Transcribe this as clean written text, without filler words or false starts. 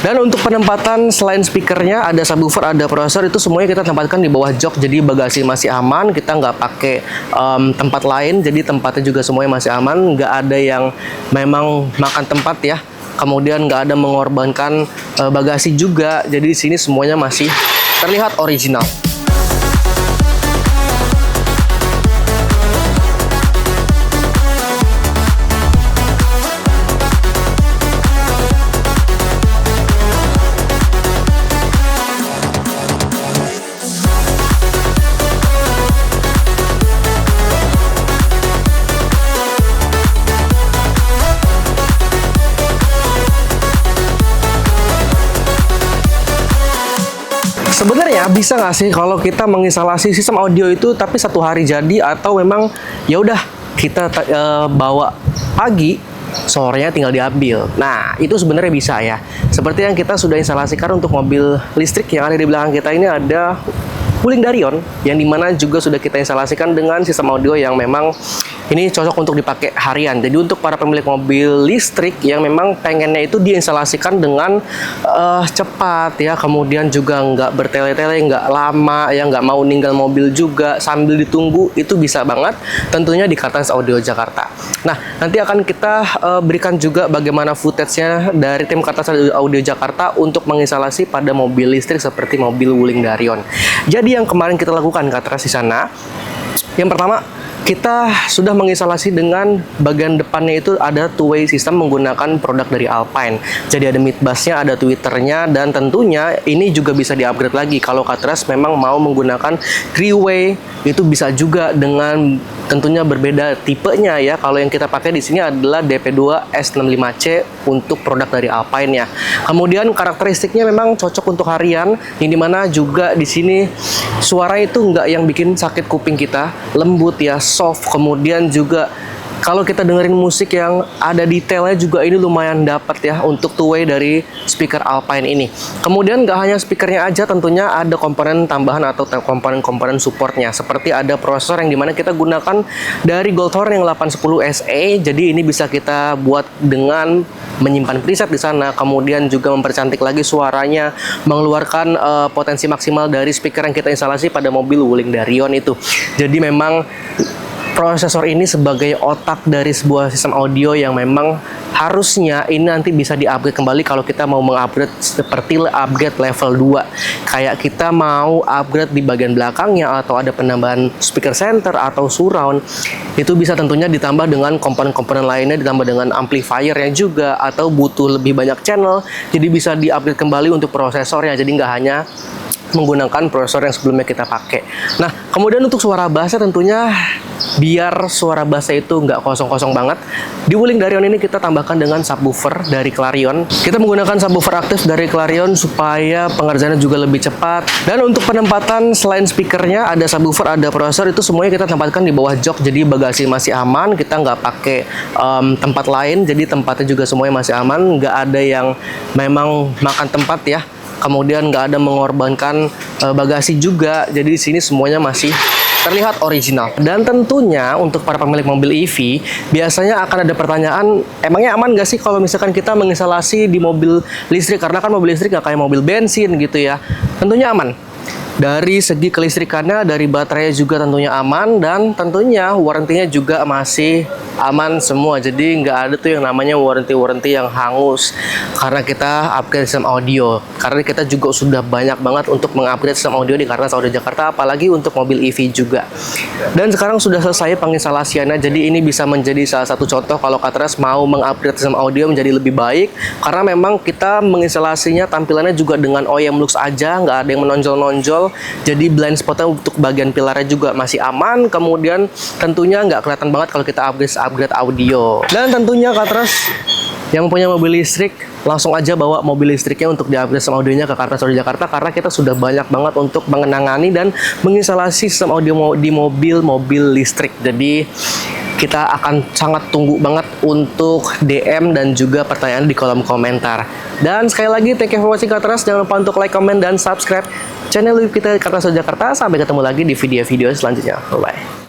Dan untuk penempatan selain speakernya ada subwoofer, ada prosesor, itu semuanya kita tempatkan di bawah jok, jadi bagasi masih aman, kita nggak pakai tempat lain, jadi tempatnya juga semuanya masih aman, nggak ada yang memang makan tempat ya. Kemudian nggak ada mengorbankan bagasi juga, jadi di sini semuanya masih terlihat original. Sebenarnya bisa nggak sih kalau kita menginstalasi sistem audio itu tapi satu hari jadi, atau memang ya udah kita bawa pagi, sorenya tinggal diambil. Nah, itu sebenarnya bisa ya. Seperti yang kita sudah instalasikan untuk mobil listrik yang ada di belakang kita ini, ada Wuling Darion, yang dimana juga sudah kita instalasikan dengan sistem audio yang memang ini cocok untuk dipakai harian. Jadi untuk para pemilik mobil listrik yang memang pengennya itu diinstalasikan dengan cepat ya, kemudian juga nggak bertele-tele, nggak lama ya, nggak mau ninggal mobil juga sambil ditunggu, itu bisa banget tentunya di Kartans Audio Jakarta. Nah, nanti akan kita berikan juga bagaimana footage-nya dari tim Kartans Audio Jakarta untuk menginstalasi pada mobil listrik seperti mobil Wuling Darion. Jadi yang kemarin kita lakukan Katras di sana, yang pertama kita sudah menginstalasi dengan bagian depannya itu ada two-way system menggunakan produk dari Alpine. Jadi ada mid bass-nya, ada tweeternya, dan tentunya ini juga bisa di-upgrade lagi. Kalau Katras memang mau menggunakan three-way, itu bisa juga dengan tentunya berbeda tipenya ya. Kalau yang kita pakai di sini adalah DP2 S65C untuk produk dari Alpine ya. Kemudian karakteristiknya memang cocok untuk harian, yang dimana juga di sini suara itu nggak yang bikin sakit kuping kita, lembut ya, soft. Kemudian juga kalau kita dengerin musik yang ada detailnya juga ini lumayan dapat ya untuk two-way dari speaker Alpine ini. Kemudian nggak hanya speakernya aja, tentunya ada komponen tambahan atau komponen-komponen supportnya. Seperti ada prosesor yang dimana kita gunakan dari Goldhorn yang 810 SE. Jadi ini bisa kita buat dengan menyimpan preset di sana. Kemudian juga mempercantik lagi suaranya, mengeluarkan potensi maksimal dari speaker yang kita instalasi pada mobil Wuling Darion itu. Jadi memang prosesor ini sebagai otak dari sebuah sistem audio yang memang harusnya ini nanti bisa di-upgrade kembali kalau kita mau meng-upgrade seperti upgrade level 2. Kayak kita mau upgrade di bagian belakangnya atau ada penambahan speaker center atau surround, itu bisa tentunya ditambah dengan komponen-komponen lainnya, ditambah dengan amplifiernya juga, atau butuh lebih banyak channel, jadi bisa di-upgrade kembali untuk prosesornya. Jadi nggak hanya menggunakan prosesor yang sebelumnya kita pakai. Nah, kemudian untuk suara bassnya tentunya biar suara bassnya itu nggak kosong-kosong banget, di Wuling Darion ini kita tambahkan dengan subwoofer dari Clarion. Kita menggunakan subwoofer aktif dari Clarion supaya pengerjaannya juga lebih cepat. Dan untuk penempatan selain speakernya ada subwoofer, ada prosesor, itu semuanya kita tempatkan di bawah jok, jadi bagasi masih aman, kita nggak pakai tempat lain, jadi tempatnya juga semuanya masih aman, nggak ada yang memang makan tempat ya. Kemudian nggak ada mengorbankan bagasi juga, jadi di sini semuanya masih terlihat original. Dan tentunya untuk para pemilik mobil EV biasanya akan ada pertanyaan, emangnya aman nggak sih kalau misalkan kita menginstalasi di mobil listrik? Karena kan mobil listrik nggak kayak mobil bensin gitu ya. Tentunya aman. Dari segi kelistrikannya, dari baterainya juga tentunya aman, dan tentunya warrantinya juga masih aman semua. Jadi nggak ada tuh yang namanya warranty yang hangus karena kita upgrade sistem audio. Karena kita juga sudah banyak banget untuk mengupgrade sistem audio di Kartans Audio Jakarta, apalagi untuk mobil EV juga. Dan sekarang sudah selesai penginstalasiannya, jadi ini bisa menjadi salah satu contoh kalau Kartans mau mengupgrade sistem audio menjadi lebih baik, karena memang kita menginstalasinya tampilannya juga dengan OEM Lux aja, nggak ada yang menonjol-nonjol. Jadi blind spotnya untuk bagian pilarnya juga masih aman. Kemudian tentunya nggak kelihatan banget kalau kita upgrade audio. Dan tentunya Kartans yang mempunyai mobil listrik langsung aja bawa mobil listriknya untuk di-upgrade sistem audionya ke Kartans Audio Jakarta, karena kita sudah banyak banget untuk mengenangani dan menginstalasi sistem audio di mobil listrik. Jadi kita akan sangat tunggu banget untuk DM dan juga pertanyaan di kolom komentar. Dan sekali lagi, thank you for watching Kartans. Jangan lupa untuk like, comment, dan subscribe channel kita Kartans Audio Jakarta. Sampai ketemu lagi di video-video selanjutnya. Bye-bye.